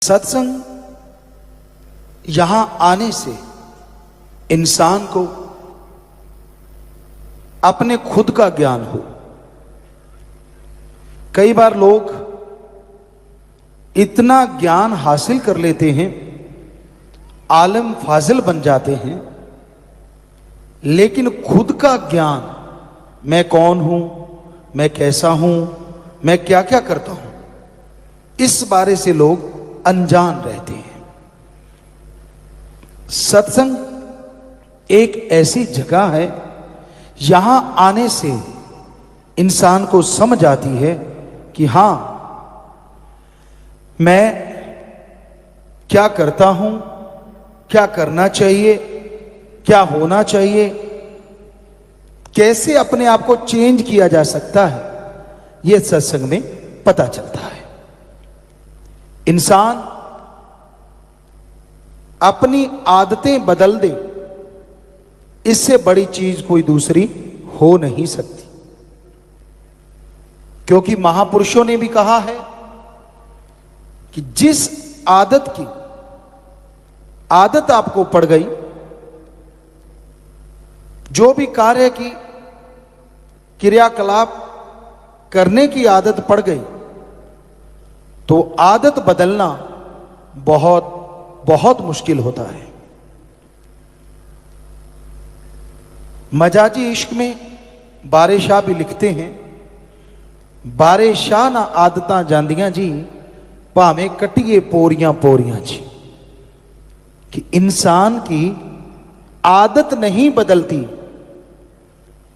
सत्संग यहां आने से इंसान को अपने खुद का ज्ञान हो। कई बार लोग इतना ज्ञान हासिल कर लेते हैं, आलम फाजिल बन जाते हैं, लेकिन खुद का ज्ञान, मैं कौन हूं, मैं कैसा हूं, मैं क्या क्या करता हूं, इस बारे से लोग अनजान रहते हैं। सत्संग एक ऐसी जगह है, यहां आने से इंसान को समझ आती है कि हां, मैं क्या करता हूं, क्या करना चाहिए, क्या होना चाहिए, कैसे अपने आप को चेंज किया जा सकता है, यह सत्संग में पता चलता है। इंसान अपनी आदतें बदल दे, इससे बड़ी चीज कोई दूसरी हो नहीं सकती, क्योंकि महापुरुषों ने भी कहा है कि जिस आदत की आदत आपको पड़ गई, जो भी कार्य की क्रियाकलाप करने की आदत पड़ गई, तो आदत बदलना बहुत बहुत मुश्किल होता है। मजाजी इश्क में बारे शाह भी लिखते हैं, बारे शाह ना आदतां जांदियां जी, भावें कटिए पोरियां पोरियां जी, कि इंसान की आदत नहीं बदलती,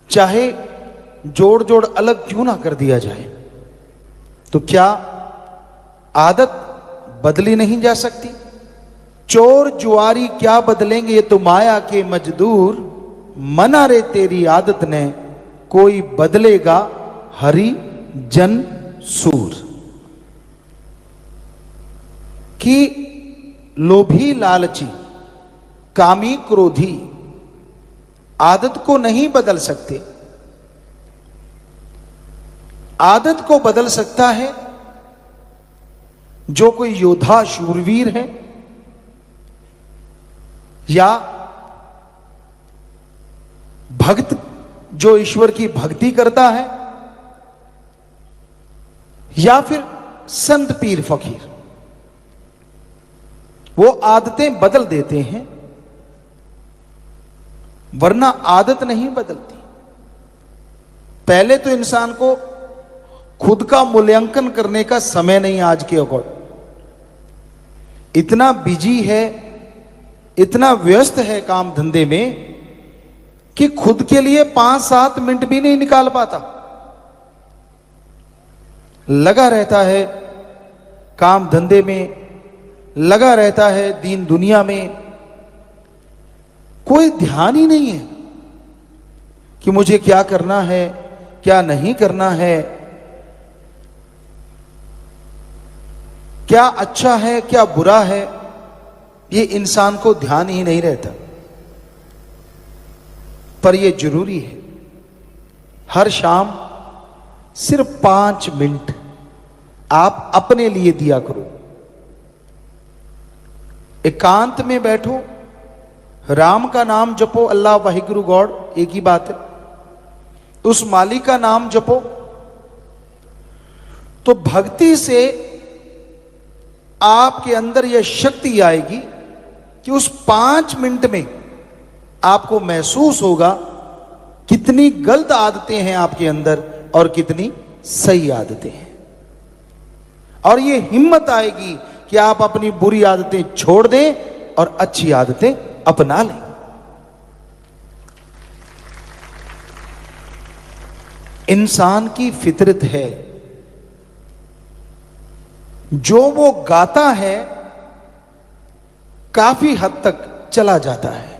चाहे जोड़ जोड़ अलग क्यों ना कर दिया जाए, तो क्या आदत बदली नहीं जा सकती? चोर जुआरी क्या बदलेंगे, ये तो माया के मजदूर, मना रे तेरी आदत ने, कोई बदलेगा हरि जन सूर। कि लोभी लालची कामी क्रोधी आदत को नहीं बदल सकते। आदत को बदल सकता है जो कोई योद्धा शूरवीर है, या भक्त जो ईश्वर की भक्ति करता है, या फिर संत पीर फकीर, वो आदतें बदल देते हैं, वरना आदत नहीं बदलती। पहले तो इंसान को खुद का मूल्यांकन करने का समय नहीं आज के अकॉर्डिंग, इतना बिजी है, इतना व्यस्त है काम धंधे में, कि खुद के लिए 5-7 मिनट भी नहीं निकाल पाता। लगा रहता है काम धंधे में, लगा रहता है दीन दुनिया में, कोई ध्यान ही नहीं है कि मुझे क्या करना है, क्या नहीं करना है, क्या अच्छा है, क्या बुरा है, ये इंसान को ध्यान ही नहीं रहता। पर ये जरूरी है, हर शाम सिर्फ 5 मिनट आप अपने लिए दिया करो। एकांत में बैठो, राम का नाम जपो, अल्लाह वाहिगुरु गॉड एक ही बात है, उस मालिक का नाम जपो, तो भक्ति से आपके अंदर यह शक्ति आएगी कि उस 5 मिनट में आपको महसूस होगा कितनी गलत आदतें हैं आपके अंदर और कितनी सही आदतें हैं, और यह हिम्मत आएगी कि आप अपनी बुरी आदतें छोड़ दें और अच्छी आदतें अपना लें। इंसान की फितरत है, जो वो गाता है काफी हद तक चला जाता है।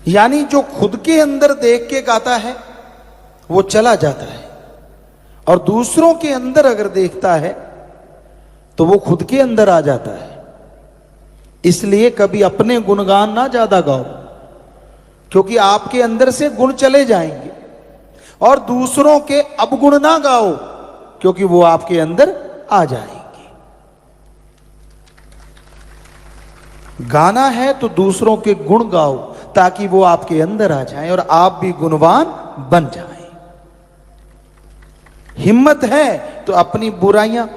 यानी जो खुद के अंदर देख के गाता है वो चला जाता है, और दूसरों के अंदर अगर देखता है तो वो खुद के अंदर आ जाता है। इसलिए कभी अपने गुणगान ना ज्यादा गाओ, क्योंकि आपके अंदर से गुण चले जाएंगे, और दूसरों के अवगुण ना गाओ, क्योंकि वो आपके अंदर आ जाएंगी। गाना है तो दूसरों के गुण गाओ ताकि वो आपके अंदर आ जाएं और आप भी गुणवान बन जाएं। हिम्मत है तो अपनी बुराइयां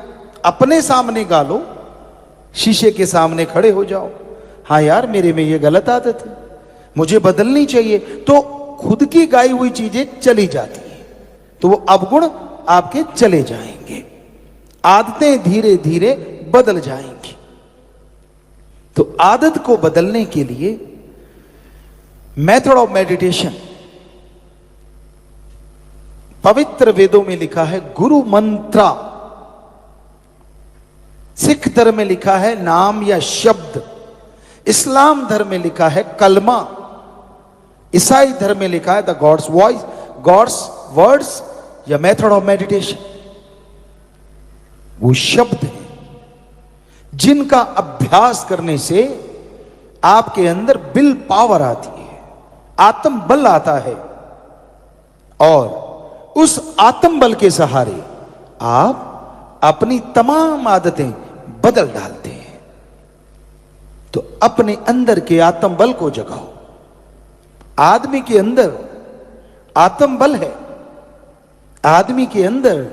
अपने सामने गा लो, शीशे के सामने खड़े हो जाओ, हाँ यार मेरे में ये गलत आदत है, मुझे बदलनी चाहिए, तो खुद की गाई हुई चीजें चली जाती हैं, तो वो अवगुण आपके चले जाएंगे, आदतें धीरे धीरे बदल जाएंगी। तो आदत को बदलने के लिए मेथड ऑफ मेडिटेशन, पवित्र वेदों में लिखा है गुरु मंत्रा, सिख धर्म में लिखा है नाम या शब्द, इस्लाम धर्म में लिखा है कलमा, ईसाई धर्म में लिखा है the God's voice, God's words या मेथड ऑफ मेडिटेशन। वो शब्द है जिनका अभ्यास करने से आपके अंदर विल पावर आती है, आत्म बल आता है, और उस आत्म बल के सहारे आप अपनी तमाम आदतें बदल डालते हैं। तो अपने अंदर के आत्म बल को जगाओ। आदमी के अंदर आत्म बल है, आदमी के अंदर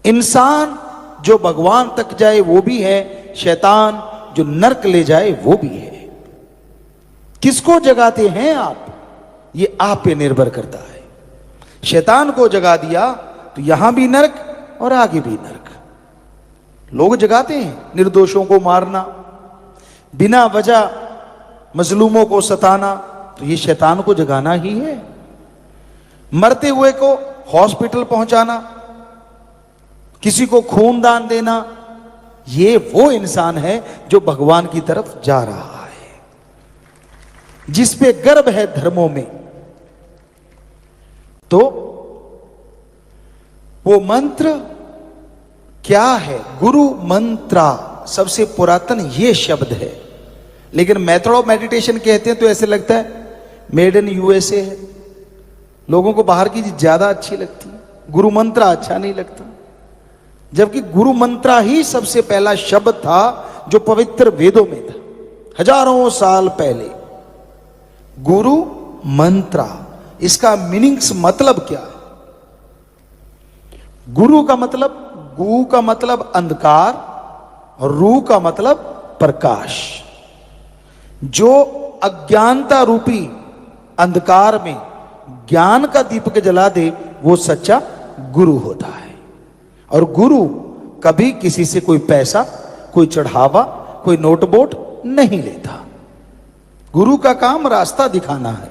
इंसान जो भगवान तक जाए वो भी है, शैतान जो नरक ले जाए वो भी है। किसको जगाते हैं आप, ये आप पे निर्भर करता है। शैतान को जगा दिया तो यहां भी नरक और आगे भी नरक। लोग जगाते हैं निर्दोषों को मारना, बिना वजह मजलूमों को सताना, तो ये शैतान को जगाना ही है। मरते हुए को हॉस्पिटल पहुंचाना, किसी को खून दान देना, ये वो इंसान है जो भगवान की तरफ जा रहा है, जिस पे गर्व है धर्मों में। तो वो मंत्र क्या है? गुरु मंत्रा सबसे पुरातन ये शब्द है, लेकिन मेथड ऑफ मेडिटेशन कहते हैं तो ऐसे लगता है मेड इन यूएसए है, लोगों को बाहर की चीज ज्यादा अच्छी लगती है, गुरु मंत्रा अच्छा नहीं लगता। जबकि गुरु मंत्रा ही सबसे पहला शब्द था जो पवित्र वेदों में था, हजारों साल पहले। गुरु मंत्रा, इसका मीनिंग्स मतलब क्या है? गुरु का मतलब, गु का मतलब अंधकार और रू का मतलब प्रकाश। जो अज्ञानता रूपी अंधकार में ज्ञान का दीपक जला दे वो सच्चा गुरु होता है। और गुरु कभी किसी से कोई पैसा, कोई चढ़ावा, कोई नोट बोट नहीं लेता। गुरु का काम रास्ता दिखाना है।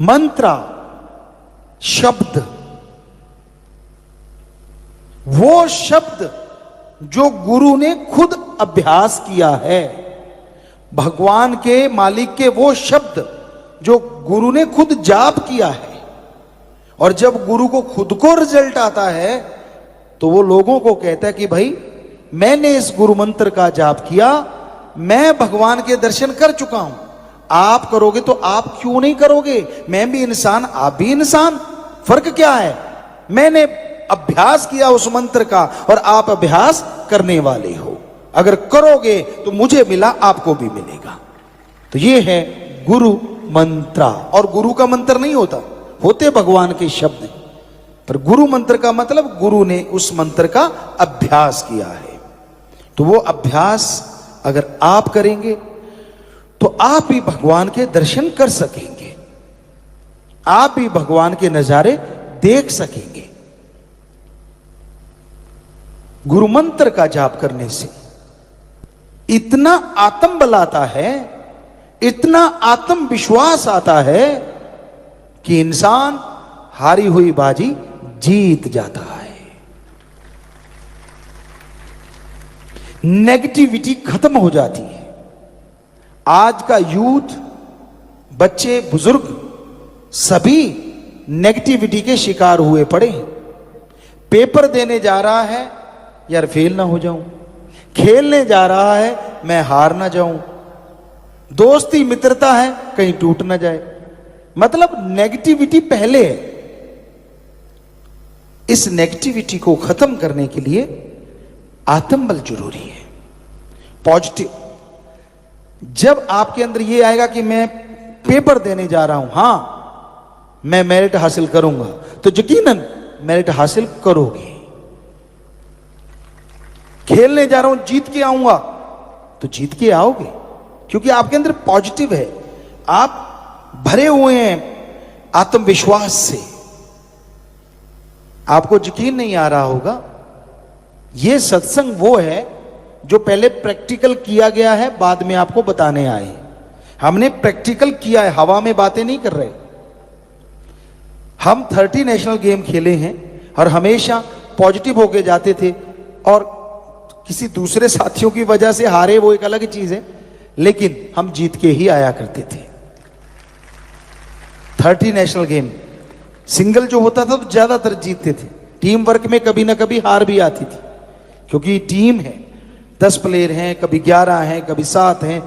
मंत्रा शब्द, वो शब्द जो गुरु ने खुद अभ्यास किया है, भगवान के मालिक के वो शब्द जो गुरु ने खुद जाप किया है। और जब गुरु को खुद को रिजल्ट आता है तो वो लोगों को कहता है कि भाई मैंने इस गुरु मंत्र का जाप किया, मैं भगवान के दर्शन कर चुका हूं, आप करोगे तो आप क्यों नहीं करोगे? मैं भी इंसान, आप भी इंसान, फर्क क्या है? मैंने अभ्यास किया उस मंत्र का और आप अभ्यास करने वाले हो, अगर करोगे तो मुझे मिला, आपको भी मिलेगा। तो ये है गुरु मंत्रा। और गुरु का मंत्र नहीं होता, होते भगवान के शब्द, पर गुरु मंत्र का मतलब गुरु ने उस मंत्र का अभ्यास किया है। तो वो अभ्यास अगर आप करेंगे तो आप भी भगवान के दर्शन कर सकेंगे, आप भी भगवान के नजारे देख सकेंगे। गुरु मंत्र का जाप करने से इतना आत्म बल आता है, इतना आत्मविश्वास आता है कि इंसान हारी हुई बाजी जीत जाता है। नेगेटिविटी खत्म हो जाती है। आज का यूथ, बच्चे, बुजुर्ग सभी नेगेटिविटी के शिकार हुए पड़े हैं। पेपर देने जा रहा है, यार फेल ना हो जाऊं, खेलने जा रहा है, मैं हार ना जाऊं, दोस्ती मित्रता है, कहीं टूट ना जाए। मतलब नेगेटिविटी पहले है। इस नेगेटिविटी को खत्म करने के लिए आत्मबल जरूरी है, पॉजिटिव। जब आपके अंदर ये आएगा कि मैं पेपर देने जा रहा हूं, हां मैं मेरिट हासिल करूंगा, तो यकीनन मेरिट हासिल करोगे। खेलने जा रहा हूं, जीत के आऊंगा, तो जीत के आओगे, क्योंकि आपके अंदर पॉजिटिव है, आप भरे हुए हैं आत्मविश्वास से। आपको यकीन नहीं आ रहा होगा, यह सत्संग वो है जो पहले प्रैक्टिकल किया गया है, बाद में आपको बताने आए। हमने प्रैक्टिकल किया है, हवा में बातें नहीं कर रहे। हम 30 नेशनल गेम खेले हैं और हमेशा पॉजिटिव होके जाते थे, और किसी दूसरे साथियों की वजह से हारे वो एक अलग चीज है, लेकिन हम जीत के ही आया करते थे। 30 नेशनल गेम सिंगल जो होता था तो ज्यादातर जीतते थे, टीम वर्क में कभी ना कभी हार भी आती थी, क्योंकि टीम है, 10 प्लेयर हैं, कभी 11 हैं, कभी 7 हैं।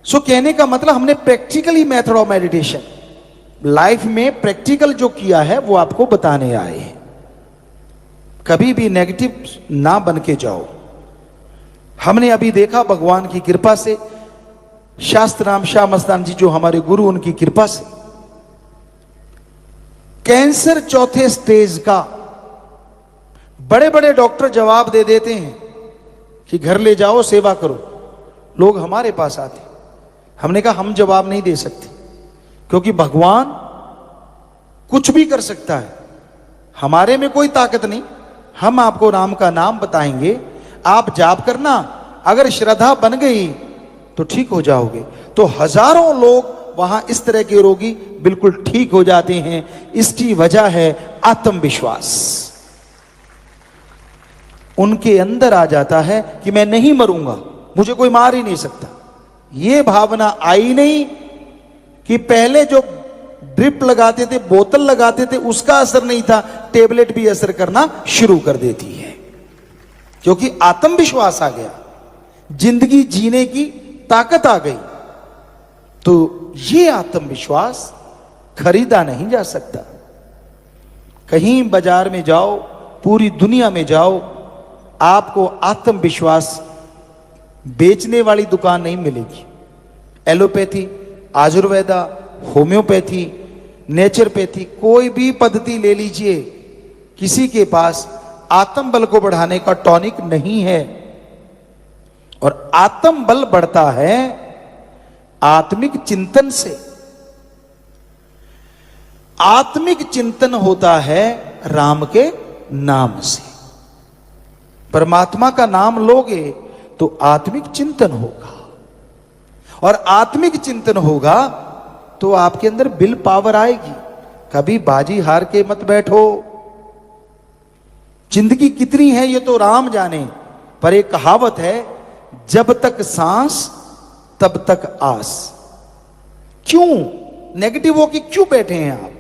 सो कहने का मतलब हमने practically method of meditation life में प्रैक्टिकल जो किया है वो आपको बताने आए हैं। कभी भी नेगेटिव ना बन के जाओ। हमने अभी देखा भगवान की कृपा से, शास्त्राम शाह मस्तान जी जो हमारे गुरु, उनकी कृपा से कैंसर 4थे स्टेज का बड़े बड़े डॉक्टर जवाब दे देते हैं कि घर ले जाओ, सेवा करो। लोग हमारे पास आते, हमने कहा हम जवाब नहीं दे सकते, क्योंकि भगवान कुछ भी कर सकता है, हमारे में कोई ताकत नहीं। हम आपको राम का नाम बताएंगे, आप जाप करना, अगर श्रद्धा बन गई तो ठीक हो जाओगे। तो हजारों लोग वहां इस तरह के रोगी बिल्कुल ठीक हो जाते हैं। इसकी वजह है आत्मविश्वास। उनके अंदर आ जाता है कि मैं नहीं मरूंगा, मुझे कोई मार ही नहीं सकता। यह भावना आई नहीं कि पहले जो ड्रिप लगाते थे, बोतल लगाते थे, उसका असर नहीं था, टेबलेट भी असर करना शुरू कर देती है, क्योंकि आत्मविश्वास आ गया, जिंदगी जीने की ताकत आ गई। तो यह आत्मविश्वास खरीदा नहीं जा सकता। कहीं बाजार में जाओ, पूरी दुनिया में जाओ, आपको आत्मविश्वास बेचने वाली दुकान नहीं मिलेगी। एलोपैथी, आयुर्वेदा, होम्योपैथी, नेचुरोपैथी, कोई भी पद्धति ले लीजिए, किसी के पास आत्मबल को बढ़ाने का टॉनिक नहीं है। और आत्मबल बढ़ता है आत्मिक चिंतन से। आत्मिक चिंतन होता है राम के नाम से। परमात्मा का नाम लोगे तो आत्मिक चिंतन होगा, और आत्मिक चिंतन होगा तो आपके अंदर विल पावर आएगी। कभी बाजी हार के मत बैठो। जिंदगी कितनी है ये तो राम जाने, पर एक कहावत है, जब तक सांस तब तक आस। क्यों नेगेटिव हो कि क्यों बैठे हैं आप?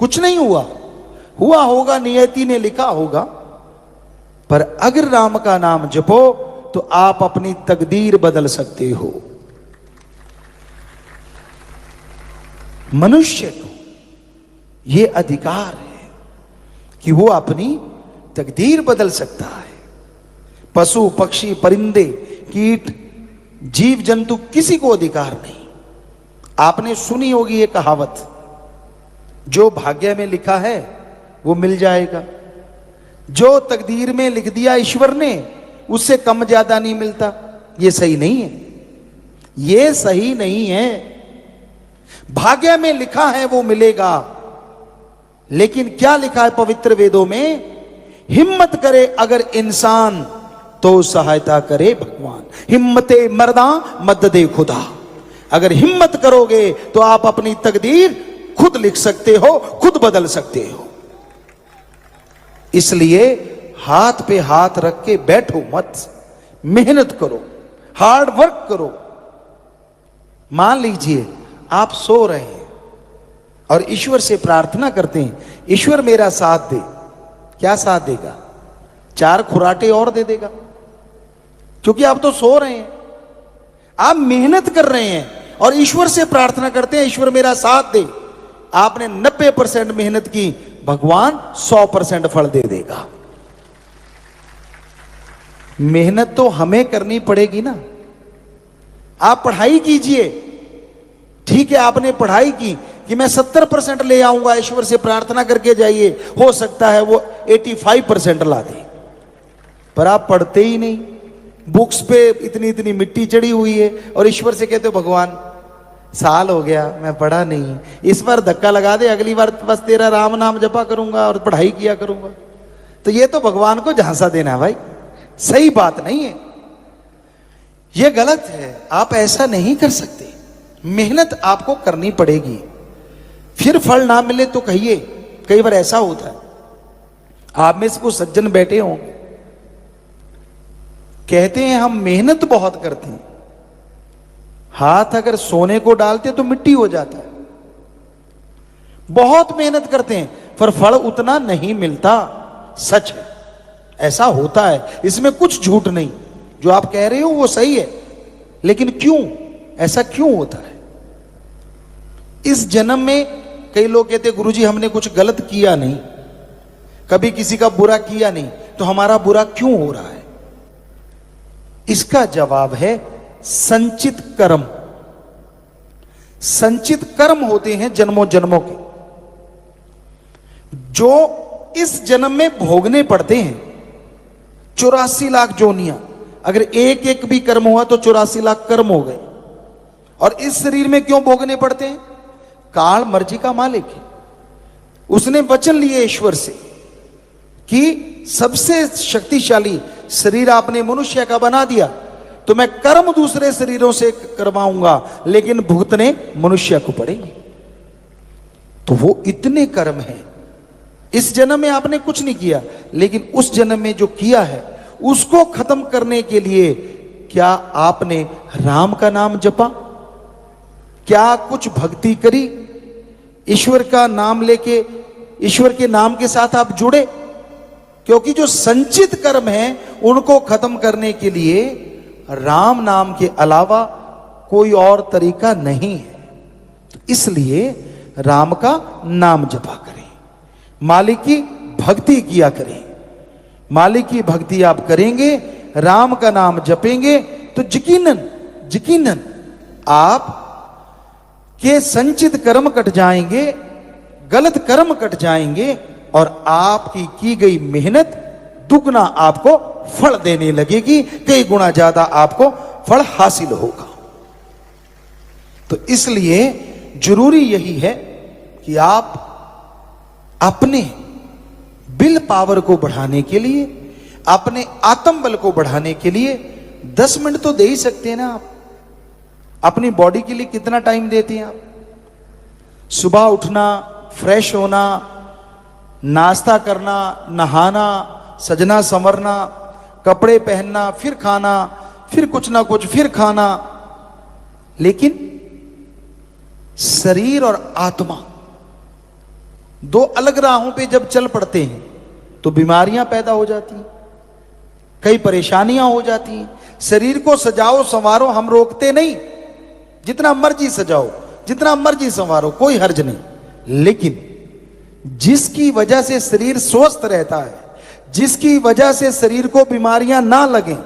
कुछ नहीं हुआ, हुआ होगा, नियति ने लिखा होगा। पर अगर राम का नाम जपो तो आप अपनी तकदीर बदल सकते हो। मनुष्य को यह अधिकार है कि वो अपनी तकदीर बदल सकता है। पशु पक्षी परिंदे कीट जीव जंतु किसी को अधिकार नहीं। आपने सुनी होगी ये कहावत, जो भाग्य में लिखा है वो मिल जाएगा, जो तकदीर में लिख दिया ईश्वर ने उससे कम ज्यादा नहीं मिलता। ये सही नहीं है, ये सही नहीं है। भाग्य में लिखा है वो मिलेगा, लेकिन क्या लिखा है पवित्र वेदों में? हिम्मत करे अगर इंसान तो सहायता करे भगवान। हिम्मते मर्दा मदद दे खुदा। अगर हिम्मत करोगे तो आप अपनी तकदीर खुद लिख सकते हो, खुद बदल सकते हो। इसलिए हाथ पे हाथ रख के बैठो मत, मेहनत करो, हार्ड वर्क करो। मान लीजिए आप सो रहे हैं और ईश्वर से प्रार्थना करते हैं, ईश्वर मेरा साथ दे। क्या साथ देगा? 4 खुराटे और दे देगा, क्योंकि आप तो सो रहे हैं। आप मेहनत कर रहे हैं और ईश्वर से प्रार्थना करते हैं, ईश्वर मेरा साथ दे। आपने 90% मेहनत की, भगवान 100% फल दे देगा। मेहनत तो हमें करनी पड़ेगी ना। आप पढ़ाई कीजिए, ठीक है, आपने पढ़ाई की कि मैं 70% ले आऊंगा, ईश्वर से प्रार्थना करके जाइए, हो सकता है वो 85% ला दे, पर आप पढ़ते ही नहीं। बुक्स पे इतनी इतनी मिट्टी चढ़ी हुई है और ईश्वर से कहते हो भगवान साल हो गया मैं पढ़ा नहीं, इस बार धक्का लगा दे, अगली बार बस तेरा राम नाम जपा करूंगा और पढ़ाई किया करूंगा। तो ये तो भगवान को झांसा देना है भाई, सही बात नहीं है, ये गलत है। आप ऐसा नहीं कर सकते, मेहनत आपको करनी पड़ेगी। फिर फल ना मिले तो कहिए, कई बार ऐसा होता है, आप में से कुछ सज्जन बैठे होंगे, कहते हैं हम मेहनत बहुत करते हैं, हाथ अगर सोने को डालते तो मिट्टी हो जाता है। बहुत मेहनत करते हैं पर फल उतना नहीं मिलता, सच है, ऐसा होता है, इसमें कुछ झूठ नहीं। जो आप कह रहे हो वो सही है, लेकिन क्यों ऐसा क्यों होता है? इस जन्म में कई लोग कहते गुरुजी हमने कुछ गलत किया नहीं, कभी किसी का बुरा किया नहीं, तो हमारा बुरा क्यों हो रहा है? इसका जवाब है संचित कर्म। संचित कर्म होते हैं जन्मों जन्मों के, जो इस जन्म में भोगने पड़ते हैं। 84 लाख जोनियां, अगर एक एक भी कर्म हुआ तो 84 लाख कर्म हो गए। और इस शरीर में क्यों भोगने पड़ते हैं? काल मर्जी का मालिक है, उसने वचन लिए ईश्वर से कि सबसे शक्तिशाली शरीर आपने मनुष्य का बना दिया, तो मैं कर्म दूसरे शरीरों से करवाऊंगा, लेकिन भुगतने मनुष्य को पड़ेंगे। तो वो इतने कर्म हैं, इस जन्म में आपने कुछ नहीं किया, लेकिन उस जन्म में जो किया है उसको खत्म करने के लिए क्या आपने राम का नाम जपा? क्या कुछ भक्ति करी? ईश्वर का नाम लेके, ईश्वर के नाम के साथ आप जुड़े? क्योंकि जो संचित कर्म है उनको खत्म करने के लिए राम नाम के अलावा कोई और तरीका नहीं है। तो इसलिए राम का नाम जपा करें, मालिक की भक्ति किया करें। मालिक की भक्ति आप करेंगे, राम का नाम जपेंगे, तो यकीनन आप के संचित कर्म कट जाएंगे, गलत कर्म कट जाएंगे, और आपकी की गई मेहनत दुगना आपको फल देने लगेगी, कई गुना ज्यादा आपको फल हासिल होगा। तो इसलिए जरूरी यही है कि आप अपने विल पावर को बढ़ाने के लिए, अपने आत्मबल को बढ़ाने के लिए 10 मिनट तो दे ही सकते हैं ना। आप अपनी बॉडी के लिए कितना टाइम देते हैं? आप सुबह उठना, फ्रेश होना, नाश्ता करना, नहाना, सजना संवरना, कपड़े पहनना, फिर खाना, फिर कुछ ना कुछ, फिर खाना, लेकिन शरीर और आत्मा दो अलग राहों पे जब चल पड़ते हैं तो बीमारियां पैदा हो जाती हैं, कई परेशानियां हो जाती हैं। शरीर को सजाओ संवारो, हम रोकते नहीं, जितना मर्जी सजाओ, जितना मर्जी संवारो, कोई हर्ज नहीं। लेकिन जिसकी वजह से शरीर स्वस्थ रहता है, जिसकी वजह से शरीर को बीमारियां ना लगें,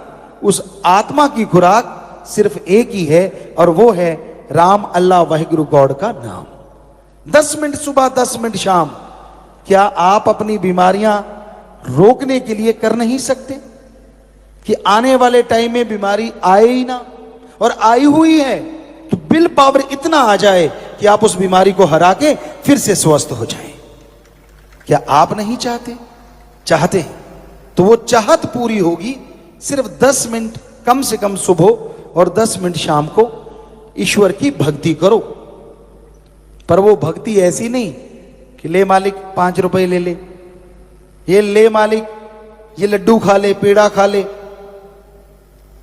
उस आत्मा की खुराक सिर्फ एक ही है, और वो है राम अल्लाह वाहिगुरु गॉड का नाम। 10 मिनट सुबह, 10 मिनट शाम, क्या आप अपनी बीमारियां रोकने के लिए कर नहीं सकते कि आने वाले टाइम में बीमारी आए ही ना? और आई हुई है तो विल पावर इतना आ जाए कि आप उस बीमारी को हरा के फिर से स्वस्थ हो जाएं। क्या आप नहीं चाहते? चाहते हैं तो वो चाहत पूरी होगी। सिर्फ 10 मिनट कम से कम सुबह और 10 मिनट शाम को ईश्वर की भक्ति करो। पर वो भक्ति ऐसी नहीं कि ले मालिक 5 रुपए ले ले, ये ले मालिक ये लड्डू खा ले, पेड़ा खा ले।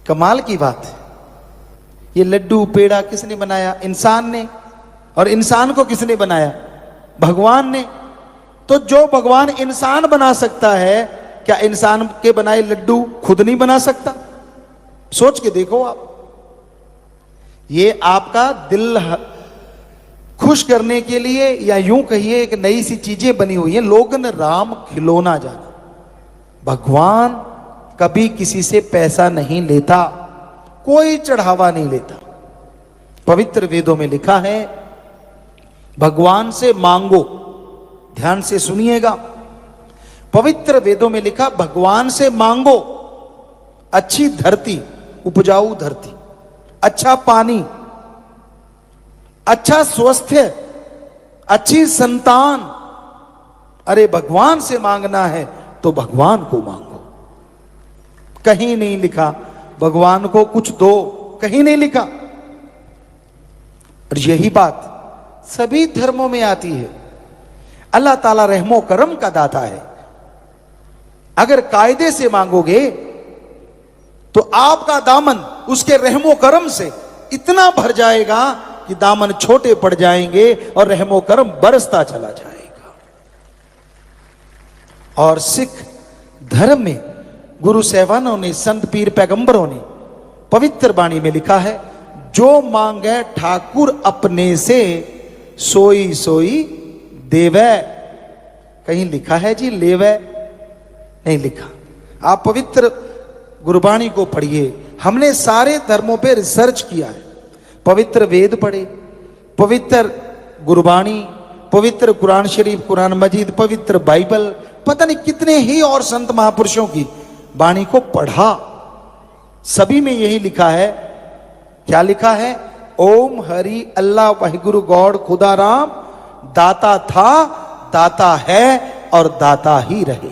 कमाल की बात है, ये लड्डू पेड़ा किसने बनाया? इंसान ने। और इंसान को किसने बनाया? भगवान ने। तो जो भगवान इंसान बना सकता है, क्या इंसान के बनाए लड्डू खुद नहीं बना सकता? सोच के देखो आप। ये आपका दिल खुश करने के लिए, या यूं कहिए एक नई सी चीजें बनी हुई हैं, लोगन राम खिलौना जाना। भगवान कभी किसी से पैसा नहीं लेता, कोई चढ़ावा नहीं लेता। पवित्र वेदों में लिखा है भगवान से मांगो, ध्यान से सुनिएगा, पवित्र वेदों में लिखा भगवान से मांगो अच्छी धरती, उपजाऊ धरती, अच्छा पानी, अच्छा स्वास्थ्य, अच्छी संतान। अरे भगवान से मांगना है तो भगवान को मांगो। कहीं नहीं लिखा भगवान को कुछ दो, कहीं नहीं लिखा। और यही बात सभी धर्मों में आती है। अल्लाह ताला रहमो करम का दाता है। अगर कायदे से मांगोगे तो आपका दामन उसके रहमो करम से इतना भर जाएगा कि दामन छोटे पड़ जाएंगे और रहमो करम बरसता चला जाएगा। और सिख धर्म में गुरु साहिबानों ने, संत पीर पैगंबरों ने पवित्र वाणी में लिखा है, जो मांगे ठाकुर अपने से सोई सोई देवे। कहीं लिखा है जी लेवे? नहीं लिखा। आप पवित्र गुरबाणी को पढ़िए। हमने सारे धर्मों पे रिसर्च किया है, पवित्र वेद पढ़े, पवित्र गुरबाणी, पवित्र कुरान शरीफ, कुरान मजीद, पवित्र बाइबल, पता नहीं कितने ही और संत महापुरुषों की वाणी को पढ़ा। सभी में यही लिखा है। क्या लिखा है? ओम हरि अल्लाह वाहिगुरु गॉड खुदा राम दाता था, दाता है और दाता ही रहे।